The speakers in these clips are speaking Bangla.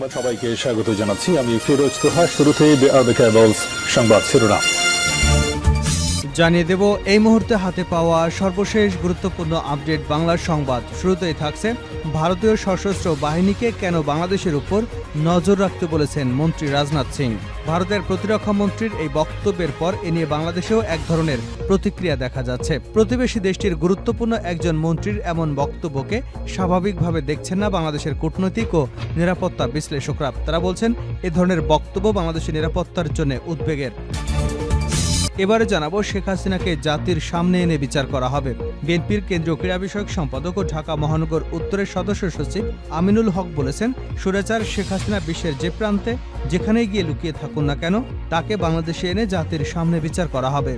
সংবাদ সবাইকে স্বাগত জানাচ্ছি। আমি ফিরোজ তোহা। শুরুতেই সংবাদ শিরোনাম জানিয়ে দেব এই মুহূর্তে হাতে পাওয়া সর্বশেষ গুরুত্বপূর্ণ আপডেট বাংলার সংবাদ। শুরুতেই থাকছে ভারতীয় সশস্ত্র বাহিনীকে কেন বাংলাদেশের উপর নজর রাখতে বলেছেন মন্ত্রী রাজনাথ সিং। ভারতের প্রতিরক্ষা মন্ত্রীর এই বক্তব্যের পর এ নিয়ে বাংলাদেশেও এক ধরনের প্রতিক্রিয়া দেখা যাচ্ছে। প্রতিবেশী দেশটির গুরুত্বপূর্ণ একজন মন্ত্রীর এমন বক্তব্যকে স্বাভাবিকভাবে দেখছেন না বাংলাদেশের কূটনৈতিক ও নিরাপত্তা বিশ্লেষকরা। তারা বলছেন এ ধরনের বক্তব্য বাংলাদেশের নিরাপত্তার জন্য উদ্বেগের। এবারে জানাবো শেখ হাসিনাকে জাতির সামনে এনে বিচার করা হবে। বিএনপির কেন্দ্রীয় ক্রীড়া বিষয়ক সম্পাদক ও ঢাকা মহানগর উত্তরের সদস্য সচিব আমিনুল হক বলেছেন, স্বৈরাচার শেখ হাসিনা বিশ্বের যে প্রান্তে যেখানেই গিয়ে লুকিয়ে থাকুন না কেন তাকে বাংলাদেশে এনে জাতির সামনে বিচার করা হবে।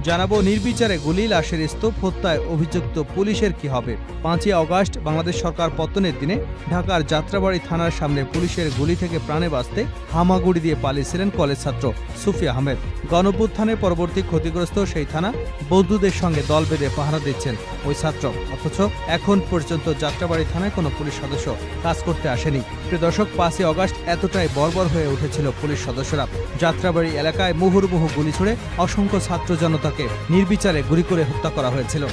জানাবো নির্বিচারে গুলি, লাশের স্তূপ হত্যায় অভিযুক্ত পুলিশের কি হবে। 5ই আগস্ট বাংলাদেশ সরকার পতনের দিনে ঢাকার যাত্রাবাড়ি থানার সামনে পুলিশের গুলি থেকে প্রাণে বাঁচতে হামাগুড়ি দিয়ে পালিয়েছিলেন কলেজ ছাত্র সুফি আহমেদ। গণঅভ্যুত্থানে পরবর্তী ক্ষতিগ্রস্ত সেই থানা বন্ধুদের সঙ্গে দল বেঁধে পাহারা দিচ্ছেন ওই ছাত্র, অথচ এখন পর্যন্ত যাত্রাবাড়ি থানায় কোনো পুলিশ সদস্য কাজ করতে আসেনি। প্রিয় দর্শক, 5ই আগস্ট এতটাই বর্বর হয়ে উঠেছিল পুলিশ সদস্যরা। যাত্রাবাড়ি এলাকায় মুহুর্মুহু গুলি ছুড়ে অসংখ্য ছাত্র জনতা নির্বিচারে গুলি করে হত্যা করা হয়েছিল।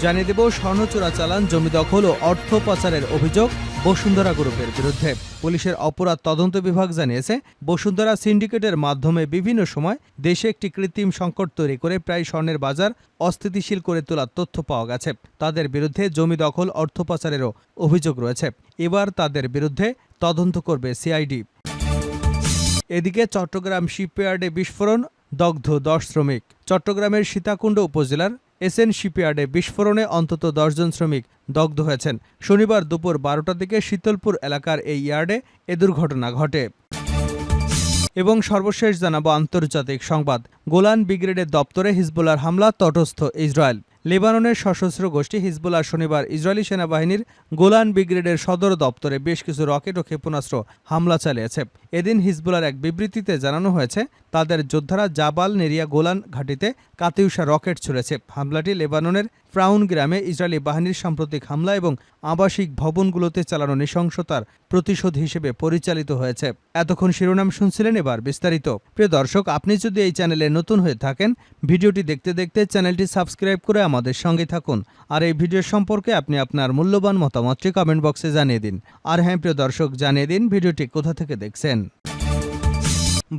জানিয়ে দেব স্বর্ণ চোরাচালান, জমি দখল ও অর্থ পাচারের অভিযোগ বসুন্ধরা গ্রুপের বিরুদ্ধে। পুলিশের অপরাধ তদন্ত বিভাগ জানিয়েছে, বসুন্ধরা সিন্ডিকেটের মাধ্যমে বিভিন্ন সময় দেশে একটি কৃত্রিম সংকট তৈরি করে প্রায় স্বর্ণের বাজার অস্থিতিশীল করে তোলার তথ্য পাওয়া গেছে। তাদের বিরুদ্ধে জমি দখল, অর্থ পাচারেরও অভিযোগ রয়েছে। এবার তাদের বিরুদ্ধে তদন্ত করবে সিআইডি। এদিকে চট্টগ্রাম শিপইয়ার্ডে বিস্ফোরণ, দগ্ধ 10 শ্রমিক। চট্টগ্রামের সীতাকুণ্ড উপজেলার এসএন শিপইয়ার্ডে বিস্ফোরণে অন্তত 10 জন শ্রমিক দগ্ধ হয়েছেন। শনিবার দুপুর 12টার দিকে শীতলপুর এলাকার এই ইয়ার্ডে এ দুর্ঘটনা ঘটে। এবং সর্বশেষ জানাবো আন্তর্জাতিক সংবাদ। গোলান ব্রিগেডের দপ্তরে হিজবুল্লাহর হামলা, তটস্থ ইসরায়েল। লেবাননের সশস্ত্র গোষ্ঠী হিজবুল্লাহ শনিবার ইসরায়েলি সেনাবাহিনীর গোলান ব্রিগেডের সদর দপ্তরে বেশ কিছু রকেট ও ক্ষেপণাস্ত্র হামলা চালিয়েছে। এদিন হিজবুল্লাহর এক বিবৃতিতে জানানো হয়েছে, তাদের যোদ্ধারা জাবাল নেরিয়া গোলান ঘাঁটিতে কাতিউষা রকেট ছুড়েছে। হামলাটি লেবাননের ফ্রাউন গ্রামে ইসরায়েলি বাহিনীর সাম্প্রতিক হামলা এবং আবাসিক ভবনগুলোতে চালানো নৃশংসতার প্রতিশোধ হিসেবে পরিচালিত হয়েছে। এতক্ষণ শিরোনাম শুনছিলেন, এবার বিস্তারিত। প্রিয় দর্শক, আপনি যদি এই চ্যানেলে নতুন হয়ে থাকেন, ভিডিওটি দেখতে দেখতে চ্যানেলটি সাবস্ক্রাইব করে আমাদের সঙ্গে থাকুন। আর এই ভিডিও সম্পর্কে আপনি আপনার মূল্যবান মতামতটি কমেন্ট বক্সে জানিয়ে দিন। আর হ্যাঁ প্রিয় দর্শক, জানিয়ে দিন ভিডিওটি কোথা থেকে দেখছেন।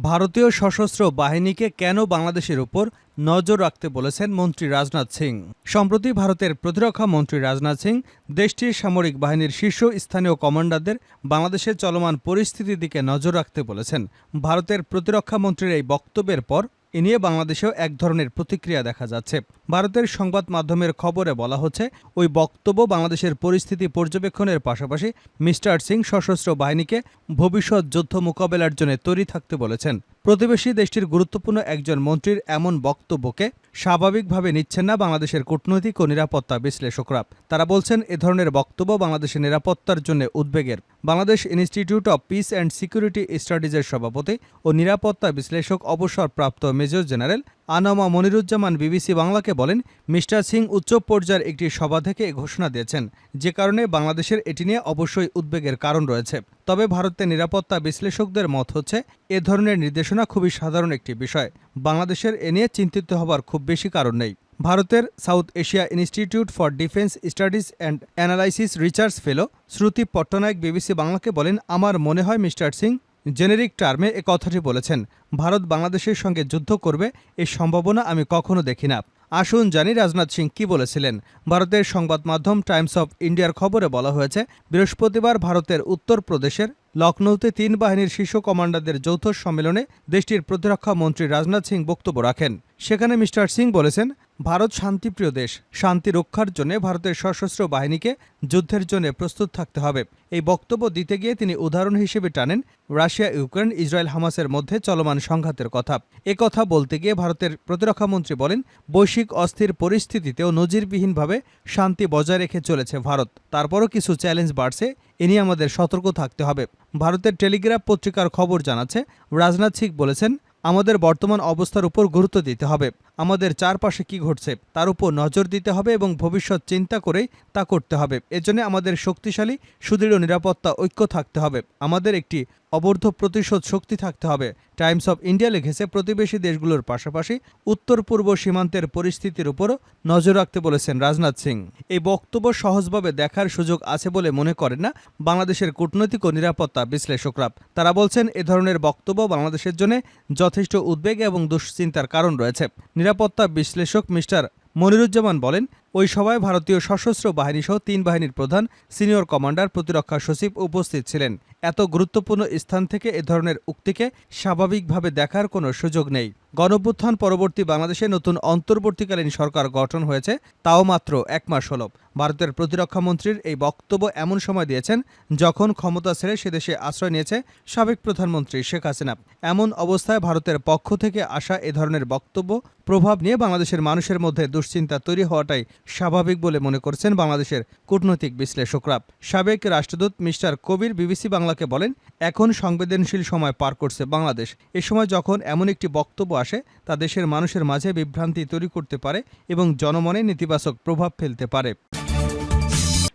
ভারতীয় সশস্ত্র বাহিনীকে কেন বাংলাদেশের উপর নজর রাখতে বলেছেন মন্ত্রী রাজনাথ সিং। সম্প্রতি ভারতের প্রতিরক্ষা মন্ত্রী রাজনাথ সিং দেশটির সামরিক বাহিনীর শীর্ষ স্থানীয় কমান্ডারদের বাংলাদেশের চলমান পরিস্থিতির দিকে নজর রাখতে বলেছেন। ভারতের প্রতিরক্ষা মন্ত্রীর এই বক্তব্যের পর এ নিয়ে বাংলাদেশেও এক ধরনের প্রতিক্রিয়া দেখা যাচ্ছে। ভারতের সংবাদ মাধ্যমের খবরে বলা হচ্ছে, ওই বক্তব্য বাংলাদেশের পরিস্থিতি পর্যবেক্ষণের পাশাপাশি মিস্টার সিং সশস্ত্র বাহিনীকে ভবিষ্যৎ যুদ্ধ মোকাবেলার জন্য তৈরি থাকতে বলেছেন। প্রতিবেশী দেশটির গুরুত্বপূর্ণ একজন মন্ত্রীর এমন বক্তব্যকে স্বাভাবিকভাবে নিচ্ছেন না বাংলাদেশের কূটনৈতিক ও নিরাপত্তা বিশ্লেষকরা। তারা বলছেন, এ ধরনের বক্তব্য বাংলাদেশের নিরাপত্তার জন্য উদ্বেগের। Bangladesh institute of peace and security স্টাডিজের সভাপতি ও নিরাপত্তা বিশ্লেষক অবসরপ্রাপ্ত major general ANM Muniruzzaman BBC বাংলাকে বলেন, মিস্টার সিং উচ্চ পর্যায়ের একটি সভা থেকে ঘোষণা দিয়েছেন, যে কারণে বাংলাদেশের এটি নিয়ে অবশ্যই উদ্বেগের কারণ রয়েছে। তবে ভারতের নিরাপত্তা বিশ্লেষকদের মত হচ্ছে, এ ধরনের নির্দেশনা খুবই সাধারণ একটি বিষয়। বাংলাদেশের এ নিয়ে চিন্তিত হবার খুব বেশি কারণ নেই। ভারতের south Asia institute for defence studies and analysis research fellow Shruti Patnaik BBC বাংলাকে বলেন, আমার মনে হয় মিস্টার সিং জেনেরিক টার্মে এ কথাটি বলেছেন। ভারত বাংলাদেশের সঙ্গে যুদ্ধ করবে এই সম্ভাবনা আমি কখনো দেখি না। আসুন জানি রাজনাথ সিং কি বলেছিলেন। ভারতের সংবাদ মাধ্যম টাইমস অফ ইন্ডিয়ার খবরে বলা হয়েছে, বৃহস্পতিবার ভারতের উত্তরপ্রদেশের লখনৌতে 3 বাহিনীর শীর্ষ কমান্ডারদের যৌথ সম্মেলনে দেশটির প্রতিরক্ষা মন্ত্রী রাজনাথ সিং বক্তব্য রাখেন। সেখানে মিস্টার সিং বলেছেন, ভারত শান্তিপ্রিয় দেশ। শান্তি রক্ষার জন্য ভারতের সশস্ত্র বাহিনীকে যুদ্ধের জন্য প্রস্তুত থাকতে হবে। এই বক্তব্য দিতে গিয়ে তিনি উদাহরণ হিসেবে টানেন রাশিয়া, ইউক্রেন, ইসরায়েল, হামাসের মধ্যে চলমান সংঘাতের কথা। কথা বলতে গিয়ে ভারতের প্রতিরক্ষা মন্ত্রী বলেন, বৈশ্বিক অস্থির পরিস্থিতিতেও নজিরবিহীনভাবে শান্তি বজায় রেখে চলেছে ভারত। তারপরও কিছু চ্যালেঞ্জ বাড়ছে, এ নিয়ে আমাদের সতর্ক থাকতে হবে। ভারতের টেলিগ্রাফ পত্রিকার খবর জানাচ্ছে, রাজনাথ সিং বলেছেন, আমাদের বর্তমান অবস্থার উপর গুরুত্ব দিতে হবে। আমাদের চারপাশে কি ঘটছে তার উপর নজর দিতে হবে এবং ভবিষ্যৎ চিন্তা করে তা করতে হবে। এজন্য আমাদের শক্তিশালী সুদৃঢ় নিরাপত্তা ঐক্য থাকতে হবে। আমাদের একটি অবর্ধ প্রতিশোধ শক্তি থাকতে হবে। টাইমস অব ইন্ডিয়া লিখেছে, প্রতিবেশী দেশগুলোর পাশাপাশি উত্তর পূর্ব সীমান্তের পরিস্থিতির উপরও নজর রাখতে বলেছেন রাজনাথ সিং। এই বক্তব্য সহজভাবে দেখার সুযোগ আছে বলে মনে করেন না বাংলাদেশের কূটনৈতিক ও নিরাপত্তা বিশ্লেষকরা। তারা বলছেন, এ ধরনের বক্তব্য বাংলাদেশের জন্য যথেষ্ট উদ্বেগ এবং দুশ্চিন্তার কারণ রয়েছে। নিরাপত্তা বিশ্লেষক মিস্টার মনিরুজ্জামান বলেন, ওই সভায় ভারতীয় সশস্ত্র বাহিনী সহ 3 বাহিনীর প্রধান, সিনিয়র কমান্ডার, প্রতিরক্ষা সচিব উপস্থিত ছিলেন। এত গুরুত্বপূর্ণ স্থান থেকে এ ধরনের উক্তিকে স্বাভাবিকভাবে দেখার কোনো সুযোগ নেই। গণঅভ্যুত্থান পরবর্তী বাংলাদেশে নতুন অন্তর্বর্তীকালীন সরকার গঠন হয়েছে, তাও মাত্র 1 মাস হল। ভারতের প্রতিরক্ষা মন্ত্রীর এই বক্তব্য এমন সময় দিয়েছেন যখন ক্ষমতা ছেড়ে সেদেশে আশ্রয় নিয়েছে সাবেক প্রধানমন্ত্রী শেখ হাসিনা। এমন অবস্থায় ভারতের পক্ষ থেকে আসা এ ধরনের বক্তব্য প্রভাব নিয়ে বাংলাদেশের মানুষের মধ্যে দুশ্চিন্তা তৈরি হওয়াটাই স্বাভাবিক বলে মনে করছেন বাংলাদেশের কূটনৈতিক বিশ্লেষকরা। সাবেক রাষ্ট্রদূত মিস্টার কবির বিবিসি বাংলাকে বলেন, এখন সংবেদনশীল সময় পার করছে বাংলাদেশ। এ সময় যখন এমন একটি বক্তব্য আসে তা দেশের মানুষের মাঝে বিভ্রান্তি তৈরি করতে পারে এবং জনমনে নেতিবাচক প্রভাব ফেলতে পারে।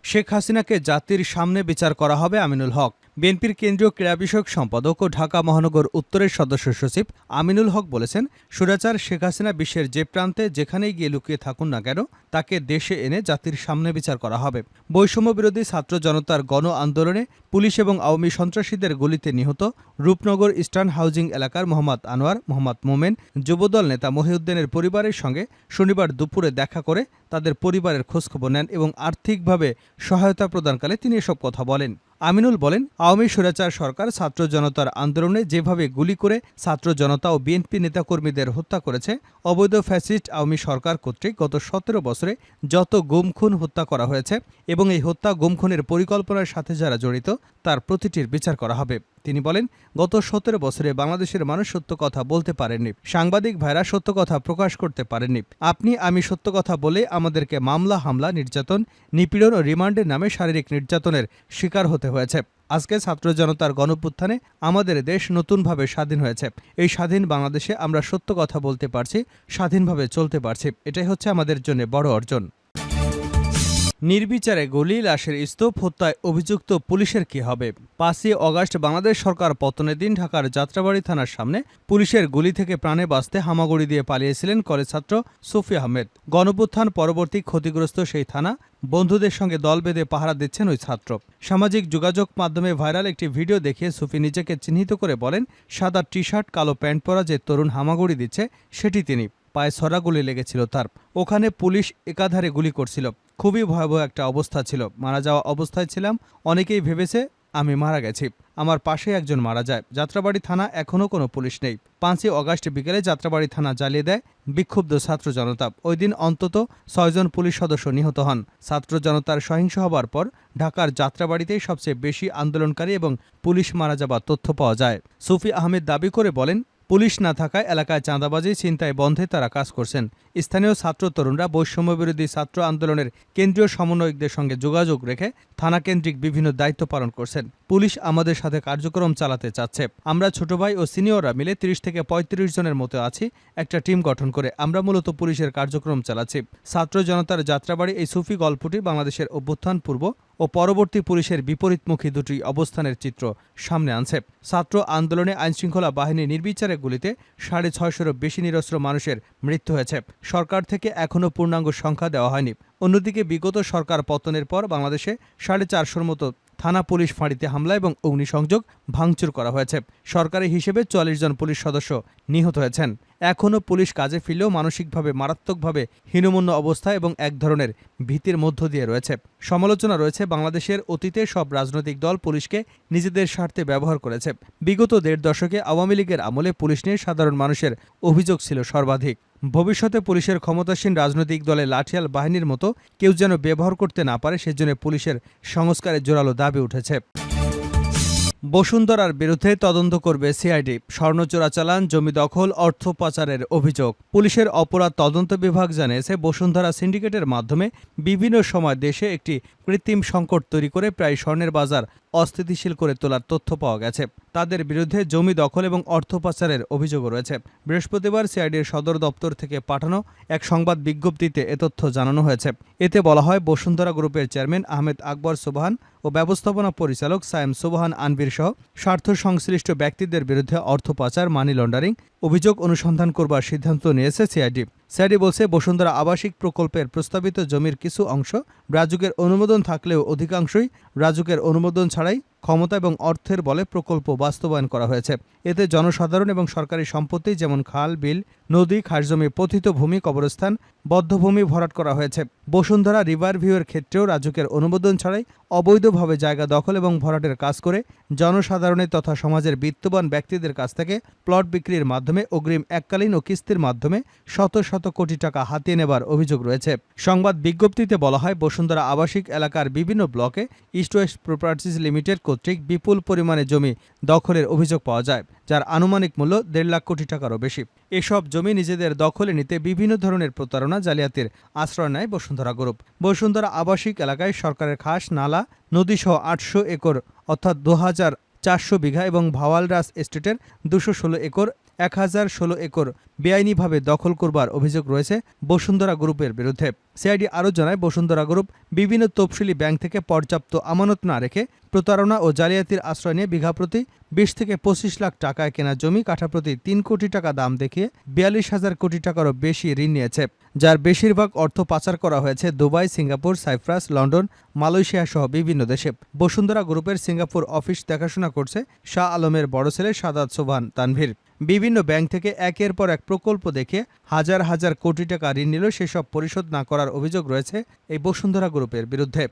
শেখ হাসিনাকে জাতির সামনে বিচার করা হবে, আমিনুল হক। বিএনপির কেন্দ্রীয় ক্রীড়া বিষয়ক সম্পাদক ও ঢাকা মহানগর উত্তরের সদস্য সচিব আমিনুল হক বলেছেন, স্বৈরাচার শেখ হাসিনা বিশ্বের যে প্রান্তে যেখানেই গিয়ে লুকিয়ে থাকুন না কেন তাকে দেশে এনে জাতির সামনে বিচার করা হবে। বৈষম্য বিরোধী ছাত্র জনতার গণ আন্দোলনে পুলিশ এবং আওয়ামী সন্ত্রাসীদের গুলিতে নিহত রূপনগর ইস্টার্ন হাউজিং এলাকার মোহাম্মদ আনোয়ার, মোহাম্মদ মোমেন, যুবদল নেতা মহিউদ্দিনের পরিবারের সঙ্গে শনিবার দুপুরে দেখা করে তাদের পরিবারের খোঁজখবর নেন এবং আর্থিকভাবে সহায়তা প্রদানকালে তিনি এসব কথা বলেন। আমিনুল বলেন, আওয়ামী স্বৈরাচার সরকার ছাত্র জনতার আন্দোলনে যেভাবে গুলি করে ছাত্র জনতা ও বিএনপি নেতাকর্মীদের হত্যা করেছে, অবৈধ ফ্যাসিস্ট আওয়ামী সরকার কর্তৃক গত 17 বছরে যত গুম খুন হত্যা করা হয়েছে এবং এই হত্যা গুম খুনের পরিকল্পনার সাথে যারা জড়িত তার প্রতিটির বিচার করা হবে। তিনি বলেন, গত 17 বছরে বাংলাদেশের মানুষ সত্য কথা বলতে পারেননি, সাংবাদিক ভাইরা সত্য কথা প্রকাশ করতে পারেননি। আপনি আমি সত্য কথা বলে আমাদেরকে মামলা, হামলা, নির্যাতন, নিপীড়ন ও রিমান্ডের নামে শারীরিক নির্যাতনের শিকার হতে হয়েছে। আজকে ছাত্র জনতার গণঅভ্যুত্থানে আমাদের দেশ নতুনভাবে স্বাধীন হয়েছে। এই স্বাধীন বাংলাদেশে আমরা সত্য কথা বলতে পারছি, স্বাধীনভাবে চলতে পারছি। এটাই হচ্ছে আমাদের জন্য বড় অর্জন। নির্বিচারে গুলি, লাশের স্তূপ, হত্যায় অভিযুক্ত পুলিশের কি হবে? 5ই অগাস্ট বাংলাদেশ সরকার পতনের দিন ঢাকার যাত্রাবাড়ী থানার সামনে পুলিশের গুলি থেকে প্রাণে বাঁচতে হামাগুড়ি দিয়ে পালিয়েছিলেন কলেজ ছাত্র সুফি আহমেদ। গণঅভ্যুত্থান পরবর্তী ক্ষতিগ্রস্ত সেই থানা বন্ধুদের সঙ্গে দল বেঁধে পাহারা দিচ্ছেন ওই ছাত্র। সামাজিক যোগাযোগ মাধ্যমে ভাইরাল একটি ভিডিও দেখিয়ে সুফি নিজেকে চিহ্নিত করে বলেন, সাদা টি শার্ট, কালো প্যান্ট পরা যে তরুণ হামাগুড়ি দিচ্ছে সেটি তিনি। পায়ে ছড়া গুলি লেগেছিল তার। ওখানে পুলিশ একাধারে গুলি করছিল। খুবই ভয়াবহ একটা অবস্থা ছিল। মারা যাওয়া অবস্থায় ছিলাম। অনেকেই ভেবেছে আমি মারা গেছি। আমার পাশে একজন মারা যায়। যাত্রাবাড়ী থানা এখনও কোনো পুলিশ নেই। 5ই অগাস্ট বিকেলে যাত্রাবাড়ী থানা জ্বালিয়ে দেয় বিক্ষুব্ধ ছাত্র জনতা। ওই দিন অন্তত 6 জন পুলিশ সদস্য নিহত হন। ছাত্র জনতার সহিংস হবার পর ঢাকার যাত্রাবাড়ীতেই সবচেয়ে বেশি আন্দোলনকারী এবং পুলিশ মারা যাবার তথ্য পাওয়া যায়। সুফি আহমেদ দাবি করে বলেন, পুলিশ না থাকায় এলাকায় চাঁদাবাজি, ছিনতাই বন্ধে তারা কাজ করছেন। স্থানীয় ছাত্র তরুণরা বৈষম্যবিরোধী ছাত্র আন্দোলনের কেন্দ্রীয় সমন্বয়কদের সঙ্গে যোগাযোগ রেখে থানাকেন্দ্রিক বিভিন্ন দায়িত্ব পালন করছেন। পুলিশ আমাদের সাথে কার্যক্রম চালাতে চাচ্ছে। আমরা ছোট ভাই ও সিনিয়ররা মিলে 30 থেকে 35 জনের মতো আছি। একটা টিম গঠন করে আমরা মূলত পুলিশের কার্যক্রম চালাচ্ছি। ছাত্র জনতার যাত্রাবাড়ি এই সুফি গল্পটি বাংলাদেশের অভ্যুত্থান পূর্ব ও পরবর্তী পুলিশের বিপরীতমুখী দুটি অবস্থানের চিত্র সামনে আনছে। ছাত্র আন্দোলনে আইনশৃঙ্খলা বাহিনী নির্বিচারে গুলিতে 650-এরও বেশি নিরস্ত্র মানুষের মৃত্যু হয়েছে। সরকার থেকে এখনও পূর্ণাঙ্গ সংখ্যা দেওয়া হয়নি। অন্যদিকে বিগত সরকার পতনের পর বাংলাদেশে 450-এর মতো থানা পুলিশ ফাঁড়িতে হামলা এবং অগ্নিসংযোগ ভাঙচুর করা হয়েছে। সরকারি হিসেবে 44 জন পুলিশ সদস্য নিহত হয়েছেন। এখনও পুলিশ কাজে ফিরলেও মানসিকভাবে মারাত্মকভাবে হীনমন্য অবস্থা এবং এক ধরনের ভীতির মধ্য দিয়ে রয়েছে। সমালোচনা রয়েছে, বাংলাদেশের অতীতে সব রাজনৈতিক দল পুলিশকে নিজেদের স্বার্থে ব্যবহার করেছে। বিগত 1.5 দশকে আওয়ামী লীগের আমলে পুলিশ নিয়ে সাধারণ মানুষের অভিযোগ ছিল সর্বাধিক। ভবিষ্যতে পুলিশের ক্ষমতাসীন রাজনৈতিক দলে লাঠিয়াল বাহিনীর মতো কেউ যেন ব্যবহার করতে না পারে, সেজন্য পুলিশের সংস্কারের জোরালো দাবি উঠেছে। বসুন্ধরার বিরুদ্ধে তদন্ত করবে সিআইডি। স্বর্ণ চোরাচালান, জমি দখল, অর্থ পাচারের অভিযোগ। পুলিশের অপরাধ তদন্ত বিভাগ জানিয়েছে, বসুন্ধরা সিন্ডিকেটের মাধ্যমে বিভিন্ন সময় দেশে একটি কৃত্রিম সংকট তৈরি করে প্রায় স্বর্ণের বাজার অস্থিতিশীল করে তোলার তথ্য পাওয়া গেছে। তাদের বিরুদ্ধে জমি দখল এবং অর্থ পাচারের অভিযোগও রয়েছে। বৃহস্পতিবার সিআইডির সদর দপ্তর থেকে পাঠানো এক সংবাদ বিজ্ঞপ্তিতে এ তথ্য জানানো হয়েছে। এতে বলা হয়, বসুন্ধরা গ্রুপের চেয়ারম্যান আহমেদ আকবর সোবহান ও ব্যবস্থাপনা পরিচালক সায়েম সোবহান আনভীর সহ স্বার্থ সংশ্লিষ্ট ব্যক্তিদের বিরুদ্ধে অর্থ পাচার, মানি লন্ডারিং অভিযোগ অনুসন্ধান করবার সিদ্ধান্ত নিয়েছে সিআইডি। সিআইডি বলছে, বসুন্ধরা আবাসিক প্রকল্পের প্রস্তাবিত জমির কিছু অংশ রাজুকের অনুমোদন থাকলেও অধিকাংশই রাজুকের অনুমোদন ছাড়াই ক্ষমতা এবং অর্থের বলে প্রকল্প বাস্তবায়ন করা হয়েছে। এতে জনসাধারণ এবং সরকারি সম্পত্তি যেমন খাল, বিল, নদী, খাসজমি, পতিত ভূমি, কবরস্থান, বদ্ধভূমি ভরাট করা হয়েছে। বসুন্ধরা রিভার ভিউয়ের ক্ষেত্রেও রাজুকের অনুমোদন ছাড়াই অবৈধভাবে জায়গা দখল এবং ভরাটের কাজ করে জনসাধারণের তথা সমাজের বিত্তবান ব্যক্তিদের কাছ থেকে প্লট বিক্রির মাধ্যমে অগ্রিম এককালীন ও কিস্তির মাধ্যমে শত শত কোটি টাকা হাতিয়ে নেবার অভিযোগ রয়েছে। সংবাদ বিজ্ঞপ্তিতে বলা হয়, বসুন্ধরা আবাসিক এলাকার বিভিন্ন ব্লকে ইস্ট ওয়েস্ট প্রপার্টিজ লিমিটেড কর্তৃক বিপুল পরিমাণে জমি দখলের অভিযোগ পাওয়া যায়, যার আনুমানিক মূল্য 1.5 লাখ কোটি টাকারও বেশি। এসব জমি নিজেদের দখলে নিতে বিভিন্ন ধরনের প্রতারণা, জালিয়াতির আশ্রয় নেয় বসুন্ধরা গ্রুপ। বসুন্ধরা আবাসিক এলাকায় সরকারের খাস, নালা, নদীসহ 800 একর অর্থাৎ 2400 বিঘা এবং ভাওয়ালরাস এস্টেটের 216 একর 1016 একর বেআইনিভাবে দখল করবার অভিযোগ রয়েছে বসুন্ধরা গ্রুপের বিরুদ্ধে। সিআইডি আরও জানায়, বসুন্ধরা গ্রুপ বিভিন্ন তফসিলি ব্যাংক থেকে পর্যাপ্ত আমানত না রেখে প্রতারণা ও জালিয়াতির আশ্রয় নিয়ে বিঘা প্রতি 20 থেকে 25 লাখ টাকায় কেনা জমি কাঠা প্রতি 3 কোটি টাকা দাম দেখিয়ে 42,000 কোটি টাকারও বেশি ঋণ নিয়েছে, যার বেশিরভাগ অর্থ পাচার করা হয়েছে Dubai, Singapore, Cyprus, London, Malaysia সহ বিভিন্ন দেশে। বসুন্ধরা গ্রুপের সিঙ্গাপুর অফিস দেখাশোনা করছে শাহ আলমের বড় ছেলে সাদাত সোবহান তানভীর। বিভিন্ন ব্যাংক থেকে একের পর এক প্রকল্প দেখে হাজার হাজার কোটি টাকা ঋণ নিল, সেসব পরিশোধ না করার অভিযোগ রয়েছে এই বসুন্ধরা গ্রুপের বিরুদ্ধে।